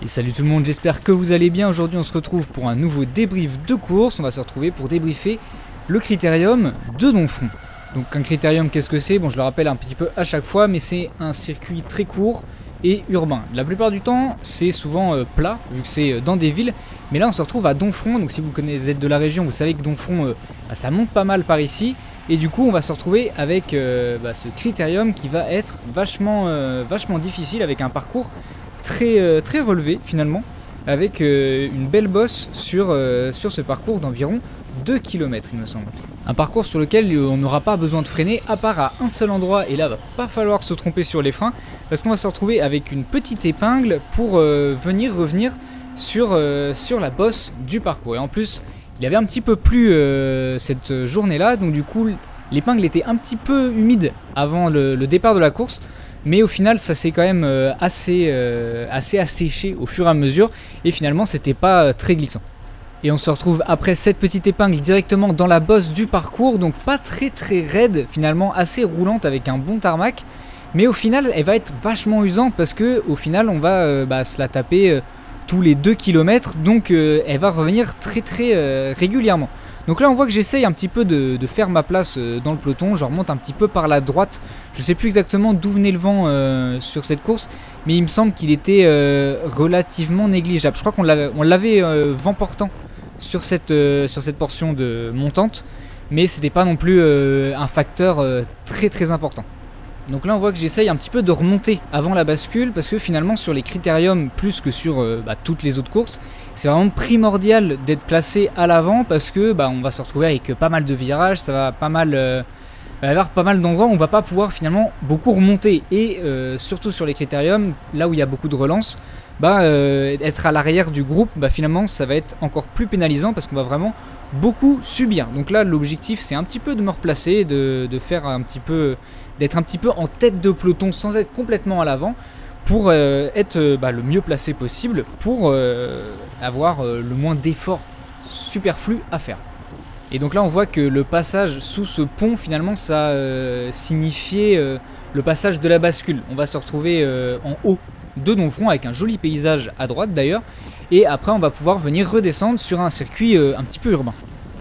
Et salut tout le monde, j'espère que vous allez bien. Aujourd'hui on se retrouve pour un nouveau débrief de course. On va se retrouver pour débriefer le critérium de Donfront. Donc un critérium, qu'est-ce que c'est? Bon, je le rappelle un petit peu à chaque fois, mais c'est un circuit très court et urbain. La plupart du temps c'est souvent plat, vu que c'est dans des villes. Mais là on se retrouve à Donfront, donc si vous êtes de la région, vous savez que Donfront, ça monte pas mal par ici. Et du coup on va se retrouver avec ce critérium qui va être vachement difficile, avec un parcours très relevé finalement, avec une belle bosse sur ce parcours d'environ 2 km il me semble. Un parcours sur lequel on n'aura pas besoin de freiner à part à un seul endroit, et là va pas falloir se tromper sur les freins parce qu'on va se retrouver avec une petite épingle pour venir revenir sur la bosse du parcours. Et en plus il avait un petit peu plu cette journée là, donc du coup l'épingle était un petit peu humide avant le départ de la course. Mais au final ça s'est quand même assez asséché au fur et à mesure, et finalement c'était pas très glissant. Et on se retrouve après cette petite épingle directement dans la bosse du parcours, donc pas très raide finalement, assez roulante avec un bon tarmac. Mais au final elle va être vachement usante parce que au final on va se la taper tous les 2 km, donc elle va revenir très régulièrement. Donc là on voit que j'essaye un petit peu de faire ma place dans le peloton. Je remonte un petit peu par la droite. Je sais plus exactement d'où venait le vent sur cette course, mais il me semble qu'il était relativement négligeable. Je crois qu'on l'avait vent portant sur cette portion de montante, mais c'était pas non plus un facteur très important. Donc là on voit que j'essaye un petit peu de remonter avant la bascule, parce que finalement sur les critériums plus que sur toutes les autres courses, c'est vraiment primordial d'être placé à l'avant, parce que on va se retrouver avec pas mal de virages, ça va il va y avoir pas mal d'endroits où on va pas pouvoir finalement beaucoup remonter, et surtout sur les critériums, là où il y a beaucoup de relance, être à l'arrière du groupe, finalement ça va être encore plus pénalisant parce qu'on va vraiment beaucoup subir. Donc là l'objectif c'est un petit peu de me replacer, de faire un petit peu, d'être un petit peu en tête de peloton sans être complètement à l'avant, pour être le mieux placé possible, pour avoir le moins d'efforts superflus à faire. Et donc là on voit que le passage sous ce pont finalement ça signifiait le passage de la bascule. On va se retrouver en haut de Donfront avec un joli paysage à droite d'ailleurs, et après on va pouvoir venir redescendre sur un circuit un petit peu urbain.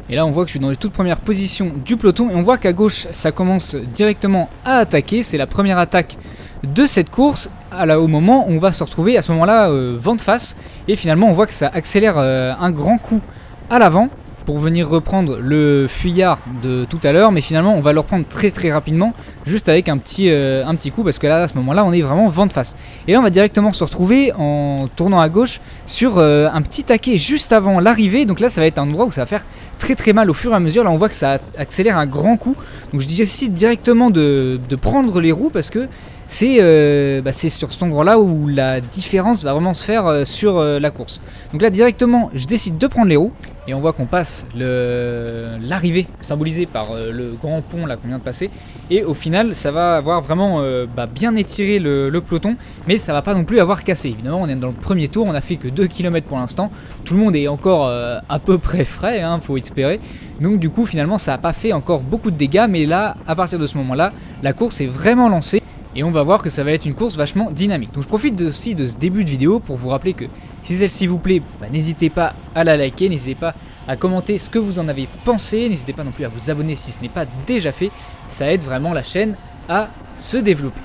Et là on voit que je suis dans les toutes premières positions du peloton, et on voit qu'à gauche ça commence directement à attaquer. C'est la première attaque de cette course, au moment où on va se retrouver à ce moment là vent de face, et finalement on voit que ça accélère un grand coup à l'avant pour venir reprendre le fuyard de tout à l'heure, mais finalement on va le reprendre très rapidement, juste avec un petit coup, parce que là à ce moment là on est vraiment vent de face. Et là on va directement se retrouver en tournant à gauche sur un petit taquet juste avant l'arrivée. Donc là ça va être un endroit où ça va faire très mal au fur et à mesure. Là on voit que ça accélère un grand coup, donc je décide directement de prendre les roues, parce que c'est sur cet endroit là où la différence va vraiment se faire sur la course. Donc là directement je décide de prendre les roues, et on voit qu'on passe l'arrivée symbolisée par le grand pont là qu'on vient de passer, et au final ça va avoir vraiment bien étiré le peloton, mais ça va pas non plus avoir cassé. Évidemment on est dans le premier tour, on a fait que 2 km pour l'instant, tout le monde est encore à peu près frais, faut espérer. Donc du coup finalement ça n'a pas fait encore beaucoup de dégâts, mais là à partir de ce moment là la course est vraiment lancée. Et on va voir que ça va être une course vachement dynamique. Donc je profite aussi de ce début de vidéo pour vous rappeler que si celle-ci vous plaît, n'hésitez pas à la liker, n'hésitez pas à commenter ce que vous en avez pensé, n'hésitez pas non plus à vous abonner si ce n'est pas déjà fait, ça aide vraiment la chaîne à se développer.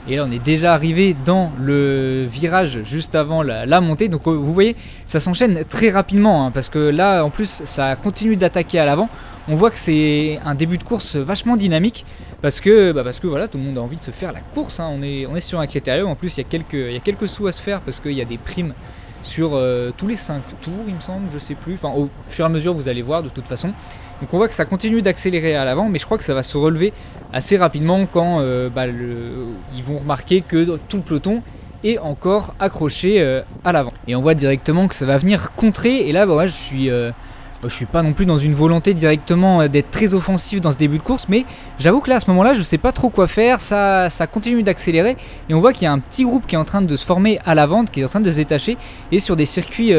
Et là on est déjà arrivé dans le virage juste avant la montée, donc vous voyez ça s'enchaîne très rapidement, parce que là en plus ça continue d'attaquer à l'avant. On voit que c'est un début de course vachement dynamique, parce que voilà, tout le monde a envie de se faire la course, on est sur un critérium. En plus il y a quelques sous à se faire, parce qu'il y a des primes sur tous les 5 tours il me semble, je sais plus, au fur et à mesure vous allez voir de toute façon. Donc on voit que ça continue d'accélérer à l'avant, mais je crois que ça va se relever assez rapidement quand ils vont remarquer que tout le peloton est encore accroché à l'avant. Et on voit directement que ça va venir contrer, et là je suis pas non plus dans une volonté directement d'être très offensif dans ce début de course, mais j'avoue que là à ce moment là je sais pas trop quoi faire, ça continue d'accélérer, et on voit qu'il y a un petit groupe qui est en train de se former à l'avant, qui est en train de se détacher, et sur des circuits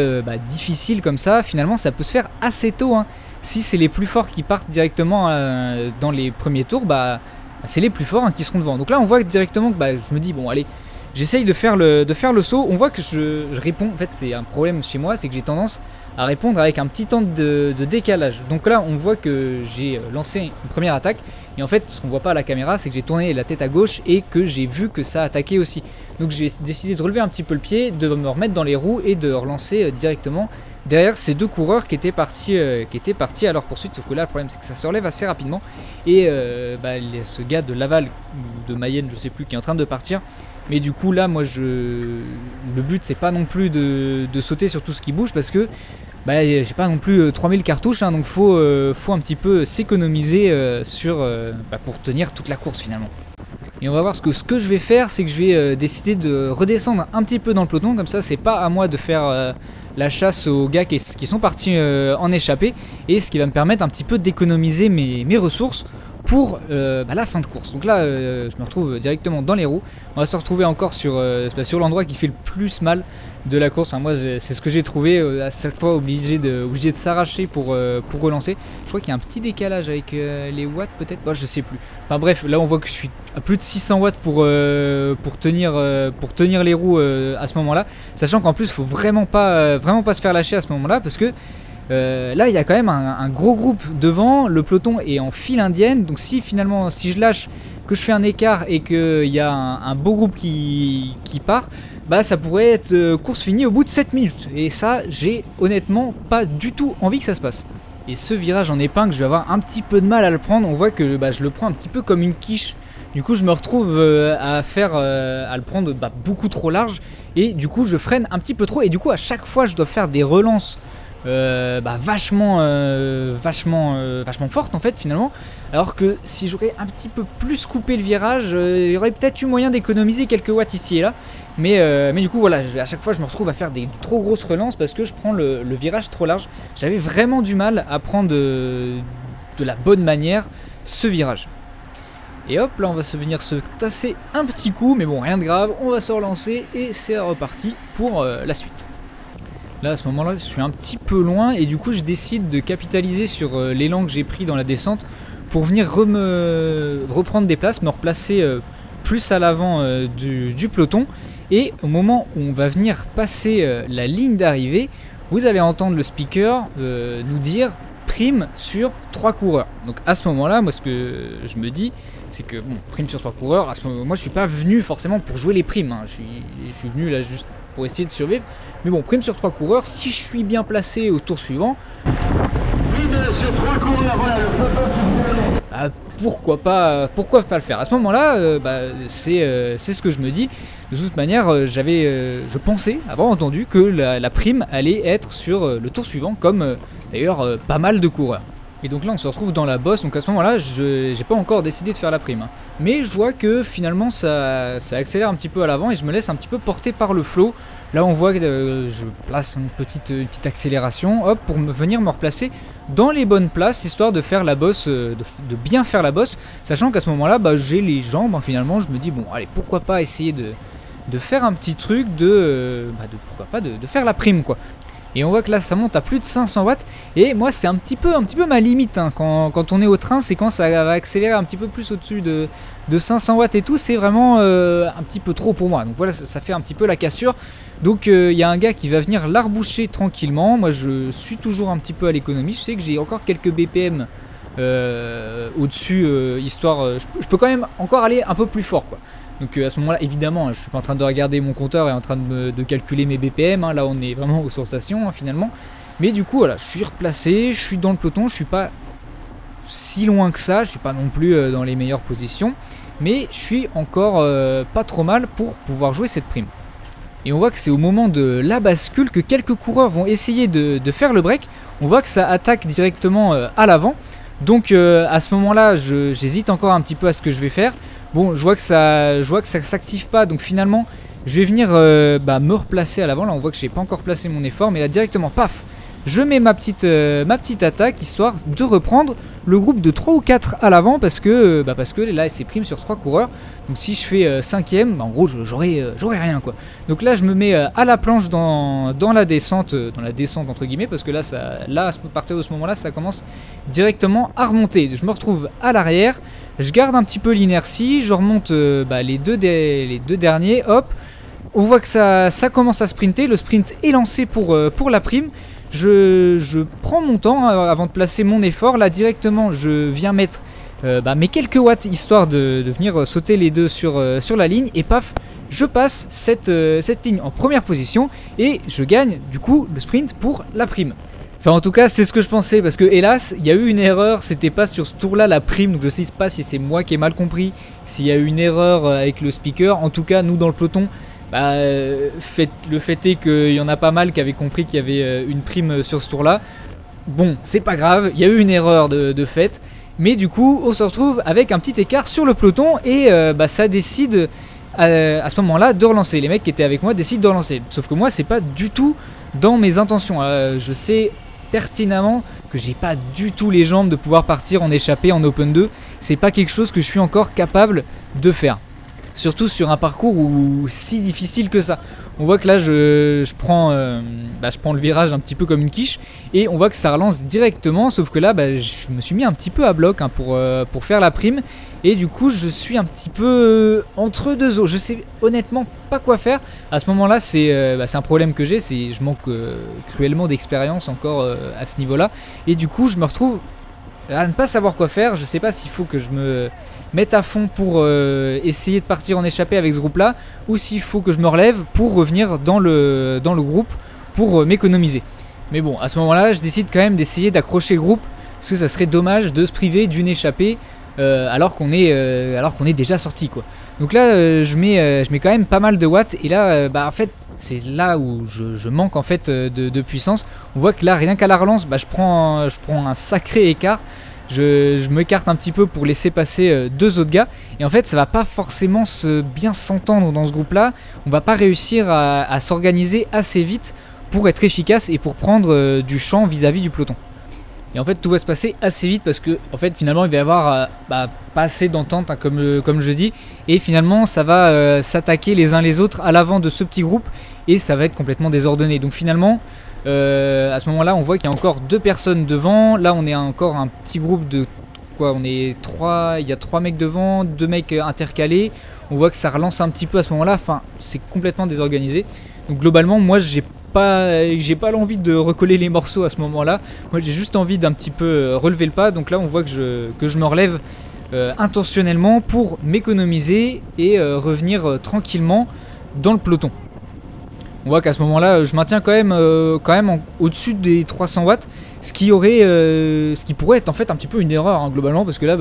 difficiles comme ça, finalement ça peut se faire assez tôt, Si c'est les plus forts qui partent directement dans les premiers tours, c'est les plus forts qui seront devant. Donc là on voit directement que je me dis bon allez, j'essaye de faire le saut. On voit que je réponds, en fait c'est un problème chez moi, c'est que j'ai tendance à répondre avec un petit temps de décalage. Donc là on voit que j'ai lancé une première attaque et en fait ce qu'on voit pas à la caméra c'est que j'ai tourné la tête à gauche et que j'ai vu que ça attaquait aussi. Donc j'ai décidé de relever un petit peu le pied, de me remettre dans les roues et de relancer directement derrière ces deux coureurs qui étaient partis à leur poursuite. Sauf que là le problème c'est que ça se relève assez rapidement et ce gars de Laval ou de Mayenne je sais plus qui est en train de partir. Mais du coup là moi le but c'est pas non plus de sauter sur tout ce qui bouge parce que j'ai pas non plus 3000 cartouches hein, donc faut un petit peu s'économiser pour tenir toute la course finalement. Et on va voir ce que je vais faire, c'est que je vais décider de redescendre un petit peu dans le peloton, comme ça c'est pas à moi de faire la chasse aux gars qui sont partis en échappée, et ce qui va me permettre un petit peu d'économiser mes ressources pour la fin de course. Donc là je me retrouve directement dans les roues, on va se retrouver encore sur l'endroit qui fait le plus mal de la course. Enfin, moi c'est ce que j'ai trouvé, à chaque fois obligé de s'arracher pour relancer. Je crois qu'il y a un petit décalage avec les watts peut-être, je sais plus. Enfin bref, là on voit que je suis à plus de 600 watts pour tenir les roues à ce moment là, sachant qu'en plus il faut vraiment pas se faire lâcher à ce moment là parce que là il y a quand même un gros groupe devant, le peloton est en file indienne, donc si je lâche, que je fais un écart et qu'il y a un beau groupe qui part, ça pourrait être course finie au bout de 7 minutes. Et ça, j'ai honnêtement pas du tout envie que ça se passe. Et ce virage en épingle, je vais avoir un petit peu de mal à le prendre. On voit que je le prends un petit peu comme une quiche. Du coup, je me retrouve à le prendre beaucoup trop large. Et du coup, je freine un petit peu trop. Et du coup, à chaque fois, je dois faire des relances vachement forte en fait finalement, alors que si j'aurais un petit peu plus coupé le virage, il y aurait peut-être eu moyen d'économiser quelques watts ici et là, mais du coup voilà, à chaque fois je me retrouve à faire des trop grosses relances parce que je prends le virage trop large. J'avais vraiment du mal à prendre de la bonne manière ce virage. Et hop, là on va venir se tasser un petit coup, mais bon rien de grave, on va se relancer et c'est reparti pour la suite. Là à ce moment là je suis un petit peu loin et du coup je décide de capitaliser sur l'élan que j'ai pris dans la descente pour venir reprendre des places, me replacer plus à l'avant du peloton, et au moment où on va venir passer la ligne d'arrivée, vous allez entendre le speaker nous dire prime sur 3 coureurs. Donc à ce moment là moi ce que je me dis c'est que bon, prime sur 3 coureurs, à ce moment, moi je suis pas venu forcément pour jouer les primes, hein. Je suis venu là juste pour essayer de survivre. Mais bon, prime sur 3 coureurs, si je suis bien placé au tour suivant, sur 3 coureurs, voilà, pourquoi pas le faire. À ce moment-là, c'est ce que je me dis. De toute manière, je pensais avoir entendu que la prime allait être sur le tour suivant, comme d'ailleurs pas mal de coureurs. Et donc là on se retrouve dans la bosse, donc à ce moment là j'ai pas encore décidé de faire la prime, hein. Mais je vois que finalement ça accélère un petit peu à l'avant et je me laisse un petit peu porter par le flow. Là on voit que je place une petite accélération, hop, pour venir me replacer dans les bonnes places, histoire de faire la bosse, de bien faire la bosse, sachant qu'à ce moment là j'ai les jambes, hein, finalement je me dis bon allez pourquoi pas essayer de faire un petit truc pourquoi pas de faire la prime quoi. Et on voit que là ça monte à plus de 500 watts et moi c'est un petit peu ma limite, hein. Quand on est au train, c'est quand ça va accélérer un petit peu plus au-dessus de 500 watts et tout, c'est vraiment un petit peu trop pour moi. Donc voilà, ça fait un petit peu la cassure. Donc il y a un gars qui va venir l'arboucher tranquillement. Moi je suis toujours un petit peu à l'économie, je sais que j'ai encore quelques BPM au-dessus, histoire, je peux quand même encore aller un peu plus fort quoi. Donc à ce moment-là, évidemment, je suis pas en train de regarder mon compteur et en train de calculer mes BPM, hein. Là on est vraiment aux sensations, hein, finalement. Mais du coup voilà, je suis replacé, je suis dans le peloton, je suis pas si loin que ça, je suis pas non plus dans les meilleures positions, mais je suis encore pas trop mal pour pouvoir jouer cette prime. Et on voit que c'est au moment de la bascule que quelques coureurs vont essayer de faire le break. On voit que ça attaque directement à l'avant. Donc à ce moment-là, j'hésite encore un petit peu à ce que je vais faire. Bon, je vois que ça s'active pas, donc finalement, je vais venir me replacer à l'avant. Là, on voit que j'ai pas encore placé mon effort, mais là directement, paf, je mets ma petite attaque, histoire de reprendre le groupe de 3 ou 4 à l'avant, parce que là c'est prime sur 3 coureurs. Donc si je fais 5ème, en gros j'aurais rien quoi. Donc là je me mets à la planche dans la descente entre guillemets, parce que là à partir de ce moment là ça commence directement à remonter. Je me retrouve à l'arrière, je garde un petit peu l'inertie, je remonte les deux derniers, hop. On voit que ça commence à sprinter, le sprint est lancé pour la prime. Je prends mon temps avant de placer mon effort. Là directement je viens mettre mes quelques watts, histoire de venir sauter les deux sur la ligne. Et paf, je passe cette ligne en première position et je gagne du coup le sprint pour la prime. Enfin en tout cas c'est ce que je pensais, parce que hélas il y a eu une erreur, c'était pas sur ce tour là la prime, donc je sais pas si c'est moi qui ai mal compris, s'il y a eu une erreur avec le speaker. En tout cas nous dans le peloton, le fait est qu'il y en a pas mal qui avaient compris qu'il y avait une prime sur ce tour là. Bon c'est pas grave, il y a eu une erreur de fait, mais du coup on se retrouve avec un petit écart sur le peloton et ça décide à ce moment là de relancer. Les mecs qui étaient avec moi décident de relancer, sauf que moi c'est pas du tout dans mes intentions. Je sais pertinemment que j'ai pas du tout les jambes de pouvoir partir en échappée en Open 2, c'est pas quelque chose que je suis encore capable de faire. Surtout sur un parcours si difficile que ça. On voit que là je prends le virage un petit peu comme une quiche et on voit que ça relance directement, sauf que là je me suis mis un petit peu à bloc pour faire la prime et du coup je suis un petit peu entre deux eaux. Je sais honnêtement pas quoi faire. À ce moment là c'est un problème que j'ai, je manque cruellement d'expérience encore à ce niveau là et du coup je me retrouve à ne pas savoir quoi faire. Je sais pas s'il faut que je me mette à fond pour essayer de partir en échappée avec ce groupe là, ou s'il faut que je me relève pour revenir dans le groupe pour m'économiser. Mais bon à ce moment là je décide quand même d'essayer d'accrocher le groupe, parce que ça serait dommage de se priver d'une échappée alors qu'on est déjà sorti quoi. Donc là je mets quand même pas mal de watts et là en fait c'est là où je manque en fait de puissance. On voit que là rien qu'à la relance je prends un sacré écart. Je m'écarte un petit peu pour laisser passer deux autres gars. Et en fait ça va pas forcément bien s'entendre dans ce groupe là. On va pas réussir à s'organiser assez vite pour être efficace et pour prendre du champ vis-à-vis du peloton. Et en fait tout va se passer assez vite, parce que en fait finalement il va y avoir pas assez d'entente comme je dis. Et finalement ça va s'attaquer les uns les autres à l'avant de ce petit groupe. Et ça va être complètement désordonné. Donc finalement à ce moment là on voit qu'il y a encore deux personnes devant. Là on est encore un petit groupe de quoi, on est 3, il y a 3 mecs devant, 2 mecs intercalés. On voit que ça relance un petit peu à ce moment là, enfin c'est complètement désorganisé. Donc globalement moi j'ai pas l'envie de recoller les morceaux à ce moment là. Moi j'ai juste envie d'un petit peu relever le pas. Donc là on voit que je me relève intentionnellement pour m'économiser et revenir tranquillement dans le peloton. On voit qu'à ce moment-là, je maintiens quand même au-dessus des 300 watts, ce qui pourrait être en fait un petit peu une erreur globalement, parce que là,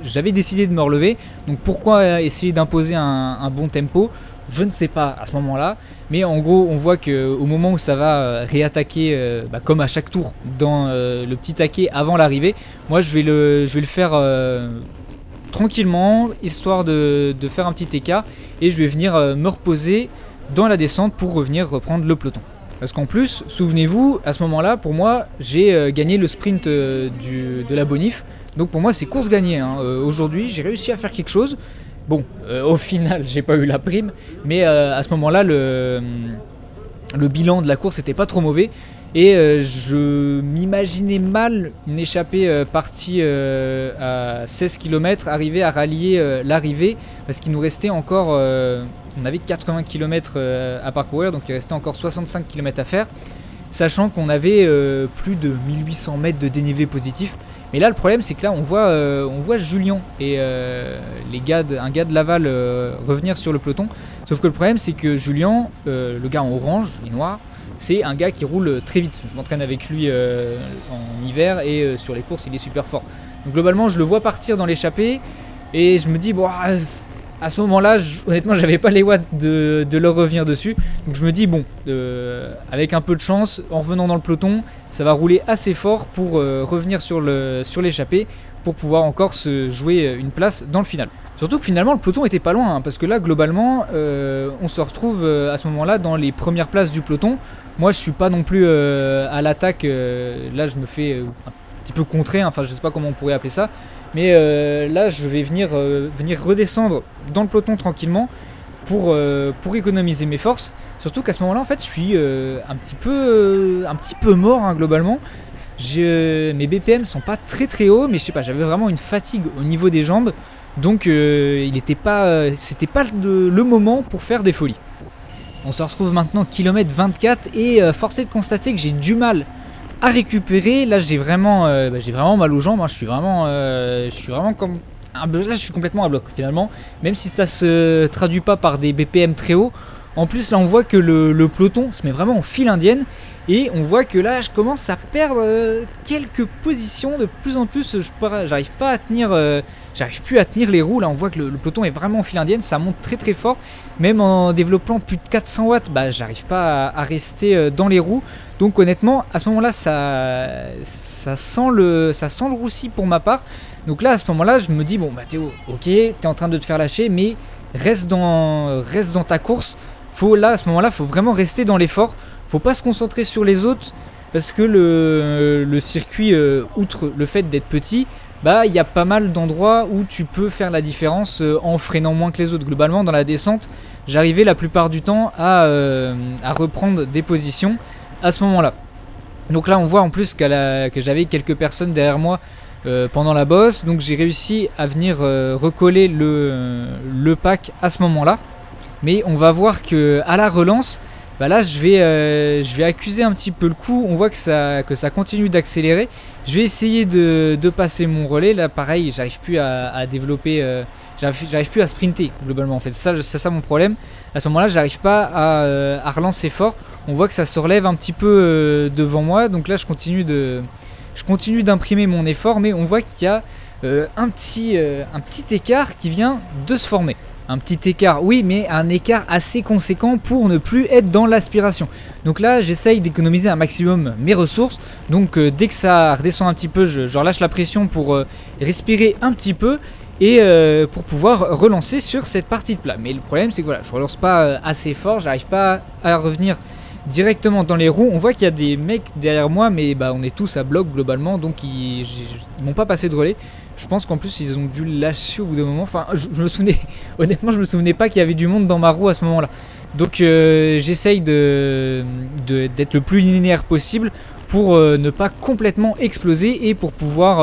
j'avais décidé de me relever. Donc pourquoi essayer d'imposer un bon tempo? Je ne sais pas à ce moment-là, mais en gros, on voit qu'au moment où ça va réattaquer, comme à chaque tour, dans le petit taquet avant l'arrivée, moi je vais le faire tranquillement, histoire de faire un petit écart, et je vais venir me reposer dans la descente pour revenir reprendre le peloton. Parce qu'en plus, souvenez-vous, à ce moment-là, pour moi, j'ai gagné le sprint de la bonif. Donc pour moi, c'est course gagnée. Aujourd'hui, j'ai réussi à faire quelque chose. Bon, au final, j'ai pas eu la prime, mais à ce moment-là, le bilan de la course n'était pas trop mauvais. Et je m'imaginais mal une échappée partie à 16 km, arriver à rallier l'arrivée, parce qu'il nous restait encore... on avait 80 km à parcourir, donc il restait encore 65 km à faire, sachant qu'on avait plus de 1800 mètres de dénivelé positif. Mais là le problème c'est que là on voit Julien et un gars de Laval revenir sur le peloton. Sauf que le problème c'est que Julien, le gars en orange et noir, c'est un gars qui roule très vite. Je m'entraîne avec lui en hiver et sur les courses il est super fort. Donc globalement je le vois partir dans l'échappée et je me dis bon, à ce moment-là, honnêtement, j'avais pas les watts de leur revenir dessus. Donc je me dis bon, avec un peu de chance, en revenant dans le peloton, ça va rouler assez fort pour revenir sur l'échappée, pour pouvoir encore se jouer une place dans le final. Surtout que finalement le peloton était pas loin, hein, parce que là globalement on se retrouve à ce moment-là dans les premières places du peloton. Moi je suis pas non plus à l'attaque, là je me fais un petit peu contrer, hein, enfin je sais pas comment on pourrait appeler ça. Mais là je vais venir redescendre dans le peloton tranquillement pour économiser mes forces. Surtout qu'à ce moment-là en fait je suis un petit peu mort, hein, globalement. Mes BPM sont pas très hauts, mais je sais pas, j'avais vraiment une fatigue au niveau des jambes. Donc c'était pas le moment pour faire des folies. On se retrouve maintenant kilomètre 24 et force est de constater que j'ai du mal à récupérer. Là j'ai vraiment mal aux jambes, hein. Je suis vraiment comme... Là je suis complètement à bloc finalement. Même si ça se traduit pas par des BPM très hauts. En plus là on voit que le peloton se met vraiment en file indienne. Et on voit que là je commence à perdre quelques positions. De plus en plus j'arrive pas à tenir... J'arrive plus à tenir les roues, là on voit que le peloton est vraiment en file indienne, ça monte très fort. Même en développant plus de 400 watts, bah, j'arrive pas à rester dans les roues. Donc honnêtement, à ce moment-là, ça sent le roussi pour ma part. Donc là, à ce moment-là, je me dis, bon bah Théo, ok, t'es en train de te faire lâcher, mais reste dans ta course. Là, à ce moment-là, faut vraiment rester dans l'effort. Faut pas se concentrer sur les autres, parce que le circuit, outre le fait d'être petit, bah il y a pas mal d'endroits où tu peux faire la différence en freinant moins que les autres. Globalement dans la descente j'arrivais la plupart du temps à reprendre des positions à ce moment là. Donc là on voit en plus que j'avais quelques personnes derrière moi pendant la bosse. Donc j'ai réussi à venir recoller le pack à ce moment là. Mais on va voir que à la relance, bah là je vais accuser un petit peu le coup. On voit que ça continue d'accélérer. Je vais essayer de passer mon relais. Là pareil j'arrive plus à développer, j'arrive plus à sprinter globalement en fait. C'est ça mon problème. À ce moment là j'arrive pas à relancer fort. On voit que ça se relève un petit peu devant moi. Donc là je continue d'imprimer mon effort. Mais on voit qu'il y a un petit écart qui vient de se former. Un petit écart, oui, mais un écart assez conséquent pour ne plus être dans l'aspiration. Donc là, j'essaye d'économiser un maximum mes ressources. Donc dès que ça redescend un petit peu, je relâche la pression pour respirer un petit peu et pour pouvoir relancer sur cette partie de plat. Mais le problème, c'est que voilà, je relance pas assez fort, j'arrive pas à revenir directement dans les roues. On voit qu'il y a des mecs derrière moi, mais bah, on est tous à bloc globalement, donc ils m'ont pas passé de relais. Je pense qu'en plus ils ont dû lâcher au bout d'un moment. Enfin, je me souvenais, honnêtement, je me souvenais pas qu'il y avait du monde dans ma roue à ce moment-là. Donc j'essaye d'être le plus linéaire possible pour ne pas complètement exploser et pour pouvoir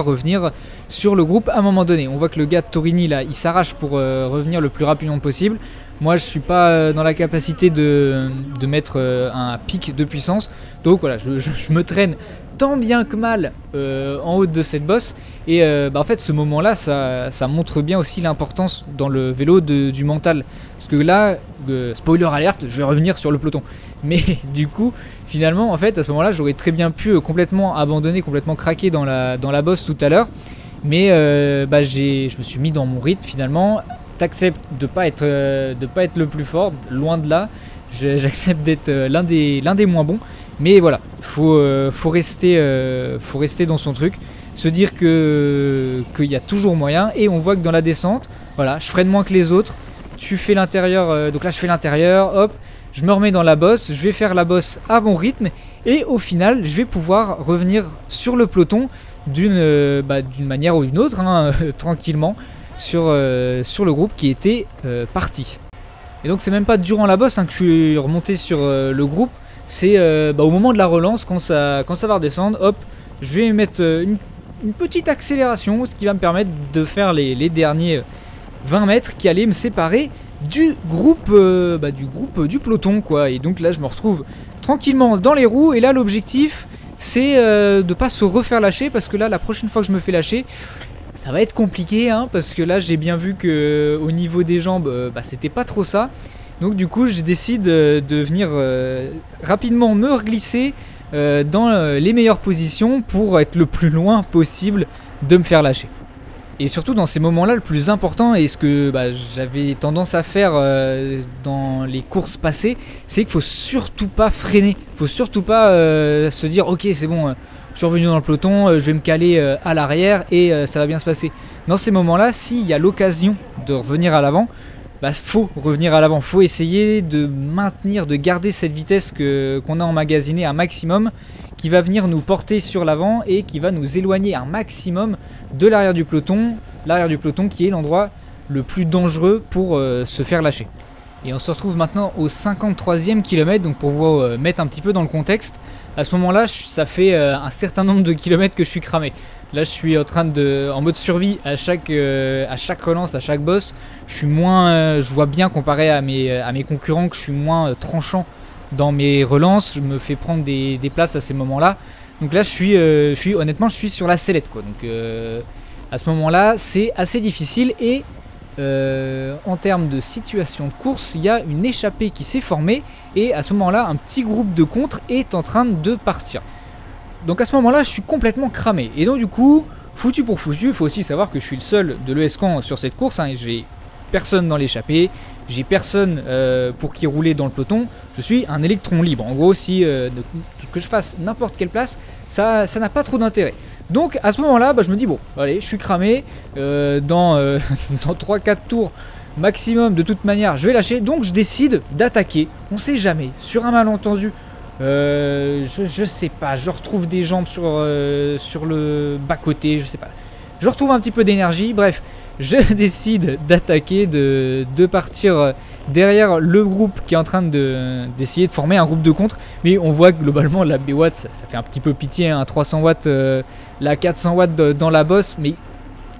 revenir sur le groupe à un moment donné. On voit que le gars de Torini là, il s'arrache pour revenir le plus rapidement possible. Moi je suis pas dans la capacité de mettre un pic de puissance. Donc voilà, je me traîne tant bien que mal en haut de cette bosse. Et en fait ce moment là ça montre bien aussi l'importance dans le vélo du mental. Parce que là, spoiler alerte, je vais revenir sur le peloton. Mais du coup finalement en fait à ce moment là j'aurais très bien pu complètement abandonner, complètement craquer dans la bosse tout à l'heure. Mais je me suis mis dans mon rythme finalement. T'acceptes de pas être le plus fort, loin de là. J'accepte d'être l'un des moins bons. Mais voilà, faut rester dans son truc, se dire qu'il y a toujours moyen. Et on voit que dans la descente, voilà, je freine moins que les autres. Tu fais l'intérieur, donc là je fais l'intérieur, hop, je me remets dans la bosse, je vais faire la bosse à bon rythme. Et au final, je vais pouvoir revenir sur le peloton d'une manière ou d'une autre, hein, tranquillement, sur le groupe qui était parti. Et donc c'est même pas durant la bosse, hein, que je suis remonté sur le groupe. C'est au moment de la relance, quand ça va redescendre, hop, je vais mettre une petite accélération, ce qui va me permettre de faire les derniers 20 mètres qui allaient me séparer du groupe du peloton, quoi. Et donc là je me retrouve tranquillement dans les roues. Et là l'objectif c'est de pas se refaire lâcher, parce que là la prochaine fois que je me fais lâcher, ça va être compliqué, hein, parce que là j'ai bien vu que au niveau des jambes c'était pas trop ça. Donc du coup je décide de venir rapidement me reglisser dans les meilleures positions pour être le plus loin possible de me faire lâcher. Et surtout dans ces moments là, le plus important, et ce que j'avais tendance à faire dans les courses passées, c'est qu'il faut surtout pas freiner. Il faut surtout pas se dire ok c'est bon, suis revenu dans le peloton, je vais me caler à l'arrière et ça va bien se passer. Dans ces moments-là, s'il y a l'occasion de revenir à l'avant, bah, faut revenir à l'avant, faut essayer de maintenir, de garder cette vitesse qu'on a emmagasinée un maximum, qui va venir nous porter sur l'avant et qui va nous éloigner un maximum de l'arrière du peloton qui est l'endroit le plus dangereux pour se faire lâcher. Et on se retrouve maintenant au 53e kilomètre, donc pour vous mettre un petit peu dans le contexte, à ce moment-là, ça fait un certain nombre de kilomètres que je suis cramé. Là, je suis en mode survie à chaque relance, à chaque boss. Je vois bien comparé à mes concurrents que je suis moins tranchant dans mes relances. Je me fais prendre des places à ces moments-là. Donc là, honnêtement, je suis sur la sellette, quoi. Donc à ce moment-là, c'est assez difficile et en termes de situation de course, il y a une échappée qui s'est formée et à ce moment-là, un petit groupe de contre est en train de partir. Donc à ce moment-là, je suis complètement cramé. Et donc du coup, foutu pour foutu, il faut aussi savoir que je suis le seul de l'ES-Camp sur cette course. Hein, j'ai personne dans l'échappée, j'ai personne pour qui rouler dans le peloton. Je suis un électron libre. En gros, si que je fasse n'importe quelle place, ça n'a pas trop d'intérêt. Donc à ce moment-là, bah, je me dis bon, allez, je suis cramé. Dans 3-4 tours maximum, de toute manière, je vais lâcher. Donc je décide d'attaquer. On sait jamais. Sur un malentendu. Je sais pas, je retrouve des jambes sur le bas-côté, je sais pas. Je retrouve un petit peu d'énergie, bref, je décide d'attaquer, de partir derrière le groupe qui est en train d'essayer de former un groupe de contre. Mais on voit que globalement la B-Watt, ça fait un petit peu pitié, hein, 300 watts, la 400 watts dans la bosse, mais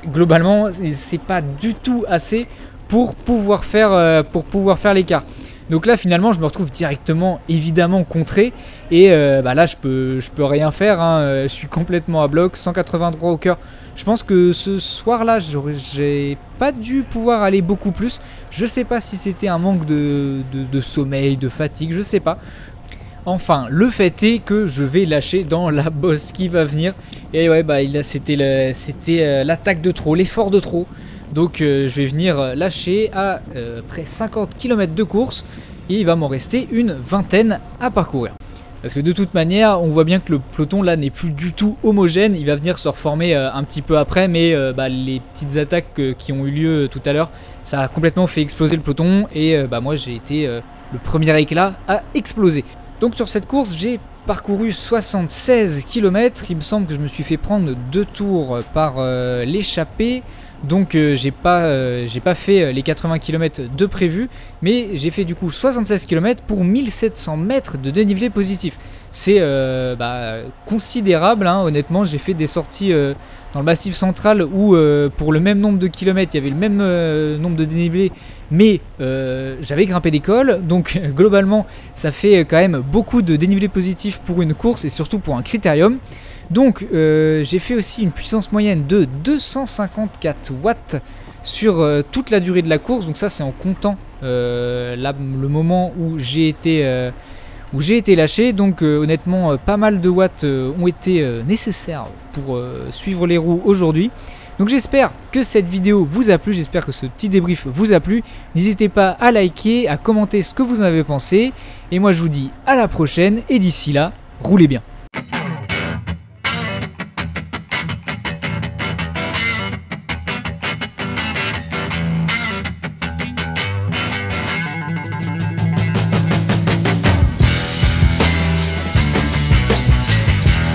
globalement, c'est pas du tout assez pour pouvoir faire l'écart. Donc là finalement je me retrouve directement évidemment contré et bah là je peux rien faire, hein. Je suis complètement à bloc, 183 au cœur. Je pense que ce soir là j'ai pas dû pouvoir aller beaucoup plus. Je sais pas si c'était un manque de sommeil, de fatigue, je sais pas. Enfin, le fait est que je vais lâcher dans la bosse qui va venir. Et ouais, bah c'était l'attaque de trop, l'effort de trop. Donc je vais venir lâcher à près 50 km de course et il va m'en rester une vingtaine à parcourir. Parce que de toute manière, on voit bien que le peloton là n'est plus du tout homogène. Il va venir se reformer un petit peu après, mais les petites attaques qui ont eu lieu tout à l'heure, ça a complètement fait exploser le peloton et moi j'ai été le premier éclat à exploser. Donc sur cette course, j'ai parcouru 76 km. Il me semble que je me suis fait prendre 2 tours par l'échappée. Donc j'ai pas fait les 80 km de prévu, mais j'ai fait du coup 76 km pour 1700 mètres de dénivelé positif. C'est considérable, hein, honnêtement. J'ai fait des sorties dans le massif central où pour le même nombre de kilomètres, il y avait le même nombre de dénivelé, mais j'avais grimpé des cols. Donc globalement, ça fait quand même beaucoup de dénivelé positif pour une course et surtout pour un critérium. Donc j'ai fait aussi une puissance moyenne de 254 watts sur toute la durée de la course. Donc ça c'est en comptant le moment où j'ai été lâché. Donc honnêtement pas mal de watts ont été nécessaires pour suivre les roues aujourd'hui. Donc j'espère que cette vidéo vous a plu, j'espère que ce petit débrief vous a plu. N'hésitez pas à liker, à commenter ce que vous en avez pensé. Et moi je vous dis à la prochaine et d'ici là, roulez bien.